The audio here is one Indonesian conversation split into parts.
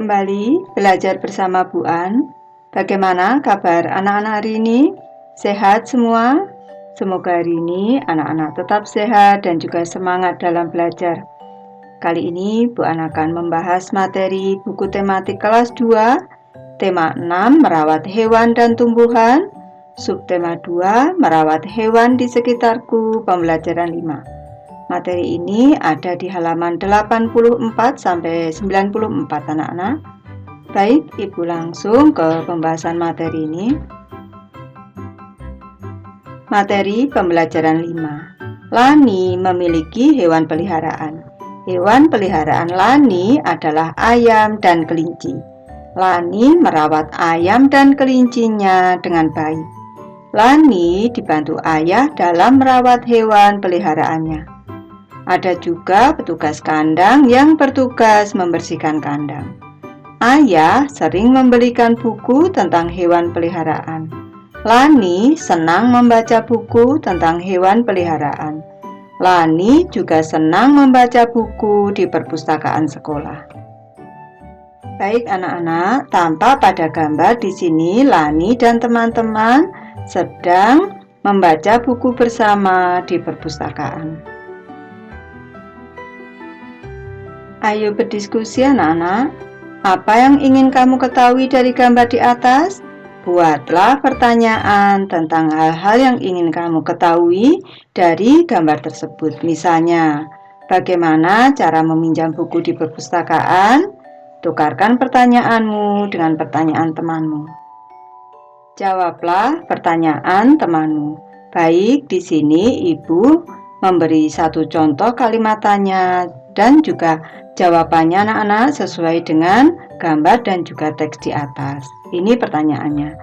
kembali belajar bersama Bu An. Bagaimana kabar anak-anak hari ini? Sehat semua? Semoga hari ini anak-anak tetap sehat dan juga semangat dalam belajar. Kali ini Bu An akan membahas materi buku tematik kelas 2, tema 6 merawat hewan dan tumbuhan, subtema 2 merawat hewan di sekitarku, pembelajaran 5. Materi ini ada di halaman 84 sampai 94 anak-anak. Baik, Ibu langsung ke pembahasan materi ini. Materi pembelajaran 5. Lani memiliki hewan peliharaan. Hewan peliharaan Lani adalah ayam dan kelinci. Lani merawat ayam dan kelincinya dengan baik. Lani dibantu ayah dalam merawat hewan peliharaannya. Ada juga petugas kandang yang bertugas membersihkan kandang. Ayah sering membelikan buku tentang hewan peliharaan. Lani senang membaca buku tentang hewan peliharaan. Lani juga senang membaca buku di perpustakaan sekolah. Baik anak-anak, tampak pada gambar di sini Lani dan teman-teman sedang membaca buku bersama di perpustakaan. Ayo berdiskusi anak-anak. Apa yang ingin kamu ketahui dari gambar di atas? Buatlah pertanyaan tentang hal-hal yang ingin kamu ketahui dari gambar tersebut. Misalnya, bagaimana cara meminjam buku di perpustakaan? Tukarkan pertanyaanmu dengan pertanyaan temanmu. Jawablah pertanyaan temanmu. Baik, di sini Ibu memberi satu contoh kalimat tanya dan juga jawabannya anak-anak sesuai dengan gambar dan juga teks di atas. Ini pertanyaannya.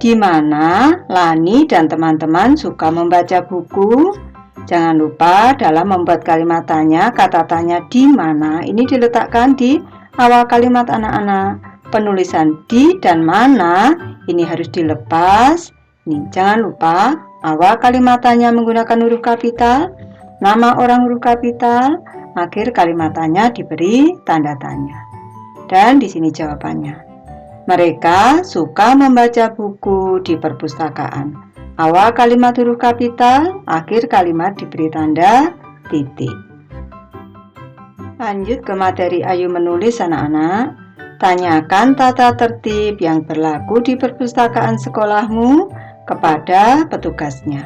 Di mana Lani dan teman-teman suka membaca buku? Jangan lupa dalam membuat kalimat tanya, kata tanya di mana ini diletakkan di awal kalimat anak-anak. Penulisan di dan mana ini harus dilepas. Nih, jangan lupa awal kalimat tanya menggunakan huruf kapital, nama orang huruf kapital, akhir kalimat tanya diberi tanda tanya. Dan di sini jawabannya. Mereka suka membaca buku di perpustakaan. Awal kalimat huruf kapital, akhir kalimat diberi tanda titik. Lanjut ke materi ayo menulis anak-anak. Tanyakan tata tertib yang berlaku di perpustakaan sekolahmu kepada petugasnya.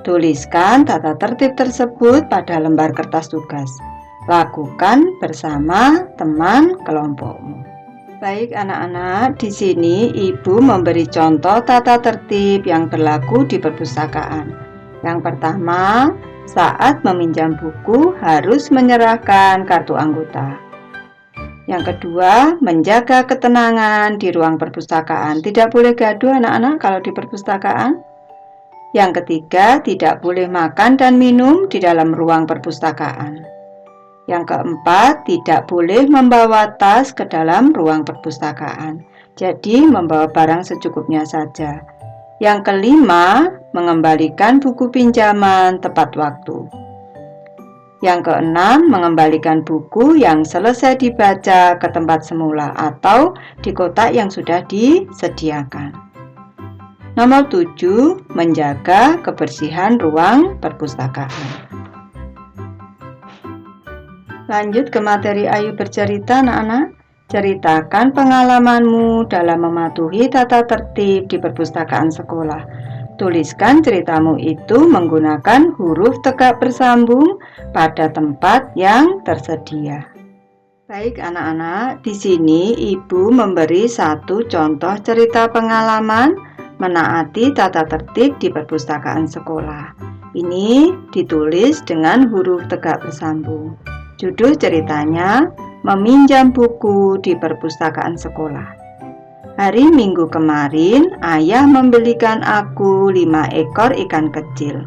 Tuliskan tata tertib tersebut pada lembar kertas tugas. Lakukan bersama teman kelompokmu. Baik anak-anak, di sini Ibu memberi contoh tata tertib yang berlaku di perpustakaan. Yang pertama, saat meminjam buku harus menyerahkan kartu anggota. Yang kedua, menjaga ketenangan di ruang perpustakaan. Tidak boleh gaduh anak-anak kalau di perpustakaan. Yang ketiga, tidak boleh makan dan minum di dalam ruang perpustakaan. Yang keempat, tidak boleh membawa tas ke dalam ruang perpustakaan. Jadi, membawa barang secukupnya saja. Yang kelima, mengembalikan buku pinjaman tepat waktu. Yang keenam, mengembalikan buku yang selesai dibaca ke tempat semula atau di kotak yang sudah disediakan. Nomor 7, menjaga kebersihan ruang perpustakaan. Lanjut ke materi ayo bercerita anak-anak. Ceritakan pengalamanmu dalam mematuhi tata tertib di perpustakaan sekolah. Tuliskan ceritamu itu menggunakan huruf tegak bersambung pada tempat yang tersedia. Baik anak-anak, di sini Ibu memberi satu contoh cerita pengalaman menaati tata tertib di perpustakaan sekolah. Ini ditulis dengan huruf tegak bersambung. Judul ceritanya, meminjam buku di perpustakaan sekolah. Hari Minggu kemarin, ayah membelikan aku 5 ekor ikan kecil.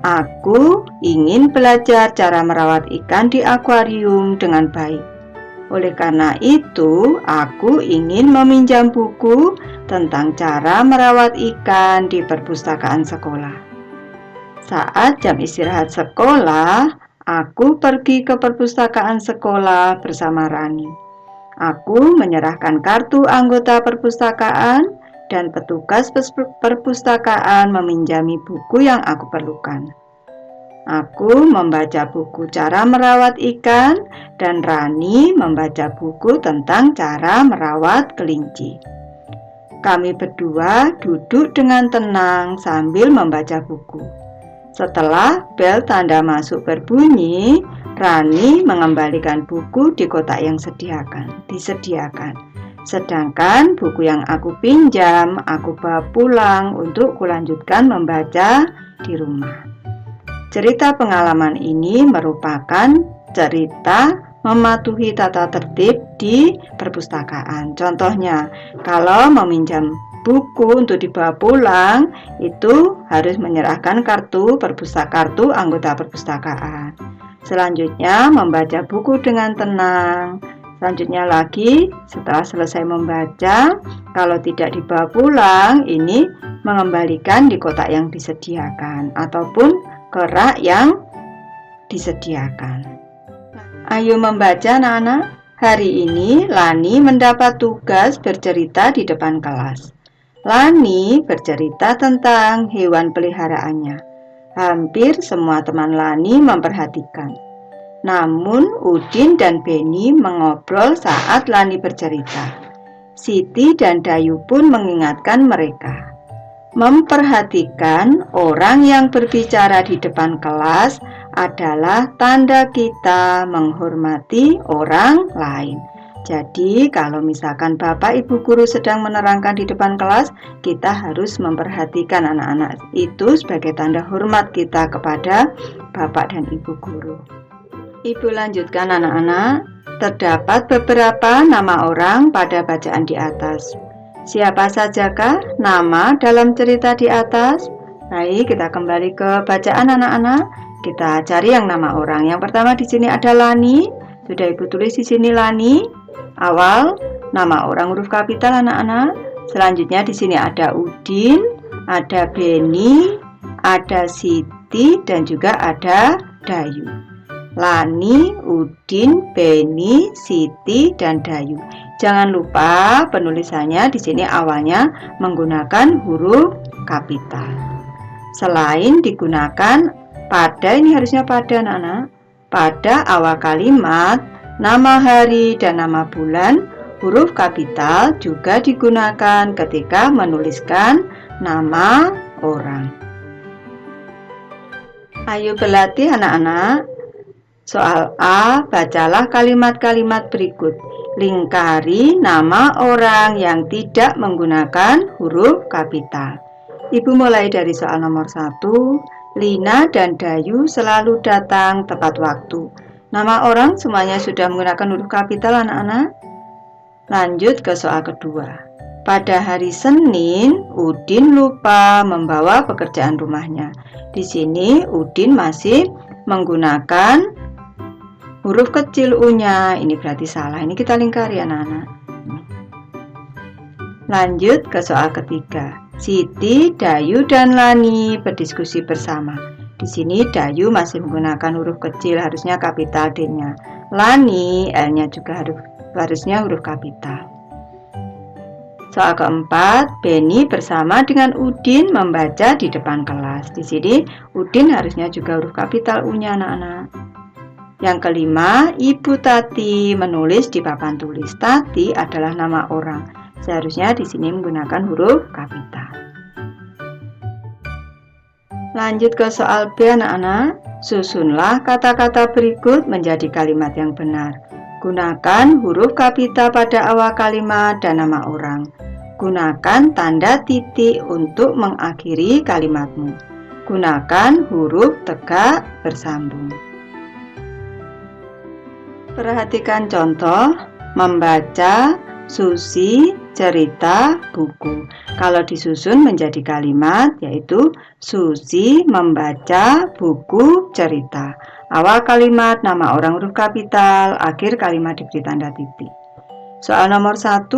Aku ingin belajar cara merawat ikan di akuarium dengan baik. Oleh karena itu, aku ingin meminjam buku tentang cara merawat ikan di perpustakaan sekolah. Saat jam istirahat sekolah, aku pergi ke perpustakaan sekolah bersama Rani. Aku menyerahkan kartu anggota perpustakaan dan petugas perpustakaan meminjami buku yang aku perlukan. Aku membaca buku cara merawat ikan dan Rani membaca buku tentang cara merawat kelinci. Kami berdua duduk dengan tenang sambil membaca buku. Setelah bel tanda masuk berbunyi, Rani mengembalikan buku di kotak yang disediakan. Sedangkan buku yang aku pinjam, aku bawa pulang untuk kulanjutkan membaca di rumah. Cerita pengalaman ini merupakan cerita mematuhi tata tertib di perpustakaan. Contohnya, kalau meminjam buku untuk dibawa pulang, itu harus menyerahkan kartu anggota perpustakaan. Selanjutnya, membaca buku dengan tenang. Selanjutnya lagi, setelah selesai membaca, kalau tidak dibawa pulang, ini mengembalikan di kotak yang disediakan ataupun ke rak yang disediakan. Ayo membaca anak-anak. Hari ini Lani mendapat tugas bercerita di depan kelas. Lani bercerita tentang hewan peliharaannya. Hampir semua teman Lani memperhatikan. Namun Udin dan Beni mengobrol saat Lani bercerita. Siti dan Dayu pun mengingatkan mereka. Memperhatikan orang yang berbicara di depan kelas adalah tanda kita menghormati orang lain. Jadi, kalau misalkan Bapak Ibu guru sedang menerangkan di depan kelas, kita harus memperhatikan anak-anak itu sebagai tanda hormat kita kepada Bapak dan Ibu guru. Ibu lanjutkan anak-anak. Terdapat beberapa nama orang pada bacaan di atas. Siapa sajakah nama dalam cerita di atas? Baik, kita kembali ke bacaan anak-anak. Kita cari yang nama orang. Yang pertama di sini ada Lani. Sudah Ibu tulis di sini Lani. Awal nama orang huruf kapital anak-anak. Selanjutnya di sini ada Udin, ada Beni, ada Siti dan juga ada Dayu. Lani, Udin, Beni, Siti dan Dayu. Jangan lupa penulisannya di sini awalnya menggunakan huruf kapital. Selain digunakan pada, ini harusnya pada anak-anak. Pada awal kalimat, nama hari dan nama bulan, huruf kapital juga digunakan ketika menuliskan nama orang. Ayo berlatih anak-anak. Soal A, bacalah kalimat-kalimat berikut. Lingkari nama orang yang tidak menggunakan huruf kapital. Ibu mulai dari soal nomor 1. Lina dan Dayu selalu datang tepat waktu. Nama orang semuanya sudah menggunakan huruf kapital anak-anak. Lanjut ke soal kedua. Pada hari Senin, Udin lupa membawa pekerjaan rumahnya. Di sini Udin masih menggunakan huruf kecil U-nya, ini berarti salah. Ini kita lingkari anak-anak. Lanjut ke soal ketiga. Siti, Dayu, dan Lani berdiskusi bersama. Di sini Dayu masih menggunakan huruf kecil, harusnya kapital D-nya. Lani, L-nya juga harusnya huruf kapital. Soal keempat, Beni bersama dengan Udin membaca di depan kelas. Di sini Udin harusnya juga huruf kapital U-nya anak-anak. Yang kelima, Ibu Tati menulis di papan tulis. Tati adalah nama orang. Seharusnya di sini menggunakan huruf kapital. Lanjut ke soal B anak-anak. Susunlah kata-kata berikut menjadi kalimat yang benar. Gunakan huruf kapital pada awal kalimat dan nama orang. Gunakan tanda titik untuk mengakhiri kalimatmu. Gunakan huruf tegak bersambung. Perhatikan contoh, membaca, susi, cerita, buku. Kalau disusun menjadi kalimat, yaitu Susi membaca buku cerita. Awal kalimat nama orang huruf kapital, akhir kalimat diberi tanda titik. Soal nomor 1,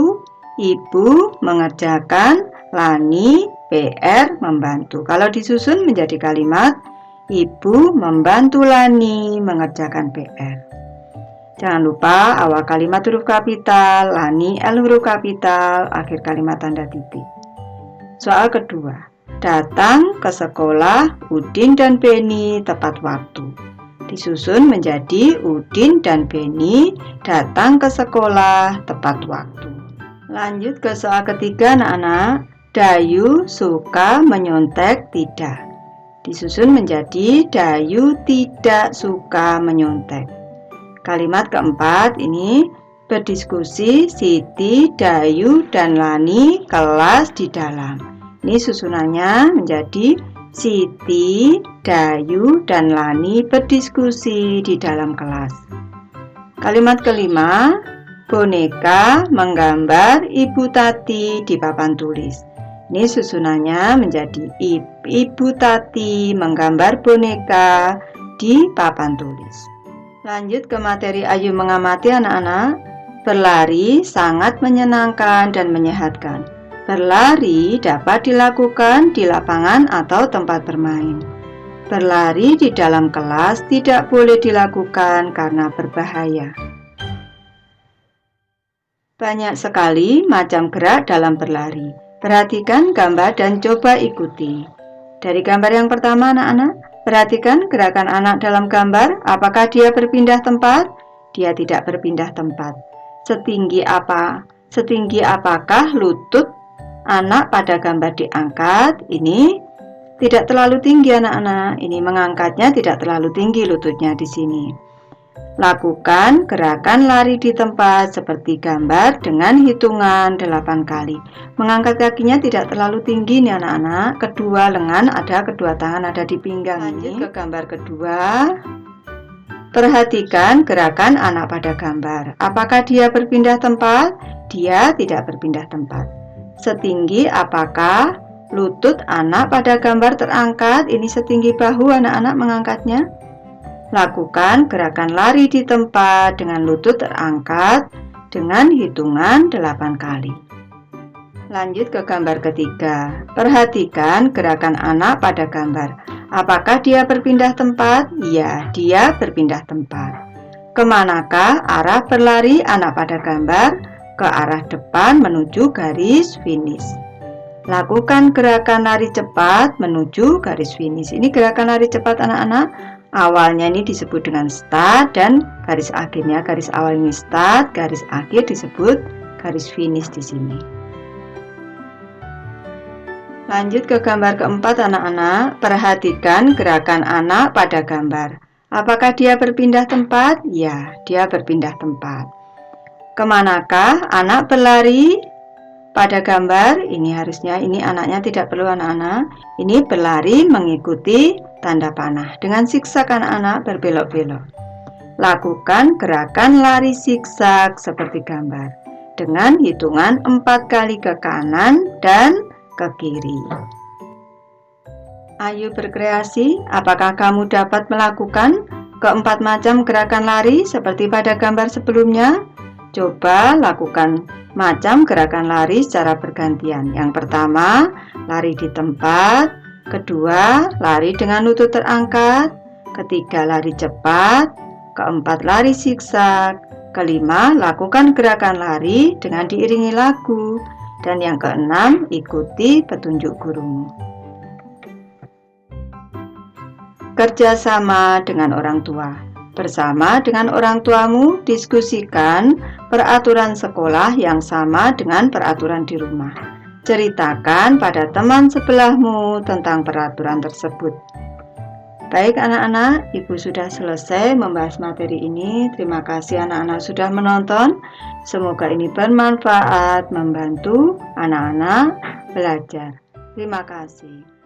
Ibu mengerjakan, Lani, PR, membantu. Kalau disusun menjadi kalimat, Ibu membantu Lani mengerjakan PR. Jangan lupa awal kalimat huruf kapital, lani L huruf kapital, akhir kalimat tanda titik. Soal kedua, datang ke sekolah Udin dan Beni tepat waktu. Disusun menjadi Udin dan Beni datang ke sekolah tepat waktu. Lanjut ke soal ketiga anak-anak. Dayu suka menyontek tidak. Disusun menjadi Dayu tidak suka menyontek. Kalimat keempat ini berdiskusi Siti, Dayu, dan Lani kelas di dalam. Ini susunannya menjadi Siti, Dayu, dan Lani berdiskusi di dalam kelas. Kalimat kelima, boneka menggambar Ibu Tati di papan tulis. Ini susunannya menjadi Ibu Tati menggambar boneka di papan tulis. Lanjut ke materi Ayu mengamati anak-anak. Berlari sangat menyenangkan dan menyehatkan. Berlari dapat dilakukan di lapangan atau tempat bermain. Berlari di dalam kelas tidak boleh dilakukan karena berbahaya. Banyak sekali macam gerak dalam berlari. Perhatikan gambar dan coba ikuti. Dari gambar yang pertama anak-anak, perhatikan gerakan anak dalam gambar. Apakah dia berpindah tempat? Dia tidak berpindah tempat. Setinggi apakah lutut anak pada gambar diangkat? Ini tidak terlalu tinggi anak-anak. Ini mengangkatnya tidak terlalu tinggi lututnya di sini. Lakukan gerakan lari di tempat seperti gambar dengan hitungan 8 kali. Mengangkat kakinya tidak terlalu tinggi nih anak-anak. Kedua lengan ada, kedua tangan ada di pinggang. Lanjut ke gambar kedua. Perhatikan gerakan anak pada gambar. Apakah dia berpindah tempat? Dia tidak berpindah tempat. Setinggi apakah lutut anak pada gambar terangkat? Ini setinggi bahu anak-anak mengangkatnya. Lakukan gerakan lari di tempat dengan lutut terangkat dengan hitungan 8 kali. Lanjut ke gambar ketiga. Perhatikan gerakan anak pada gambar. Apakah dia berpindah tempat? Ya, dia berpindah tempat. Kemanakah arah berlari anak pada gambar? Ke arah depan menuju garis finish. Lakukan gerakan lari cepat menuju garis finish. Ini gerakan lari cepat anak-anak. Awalnya ini disebut dengan start dan garis akhirnya. Garis awal ini start, garis akhir disebut garis finish di sini. Lanjut ke gambar keempat anak-anak. Perhatikan gerakan anak pada gambar. Apakah dia berpindah tempat? Ya, dia berpindah tempat. Kemanakah anak berlari? Pada gambar ini harusnya ini anaknya tidak perlu anak-anak. Ini berlari mengikuti tanda panah dengan zigzag anak-anak berbelok-belok. Lakukan gerakan lari zigzag seperti gambar dengan hitungan 4 kali ke kanan dan ke kiri. Ayo berkreasi. Apakah kamu dapat melakukan keempat macam gerakan lari seperti pada gambar sebelumnya? Coba lakukan macam gerakan lari secara bergantian. Yang pertama, lari di tempat. Kedua, lari dengan lutut terangkat. Ketiga, lari cepat. Keempat, lari zigzag. Kelima, lakukan gerakan lari dengan diiringi lagu. Dan yang keenam, ikuti petunjuk gurumu. Kerjasama dengan orang tua. Bersama dengan orang tuamu, diskusikan peraturan sekolah yang sama dengan peraturan di rumah. Ceritakan pada teman sebelahmu tentang peraturan tersebut. Baik anak-anak, Ibu sudah selesai membahas materi ini. Terima kasih anak-anak sudah menonton. Semoga ini bermanfaat, membantu anak-anak belajar. Terima kasih.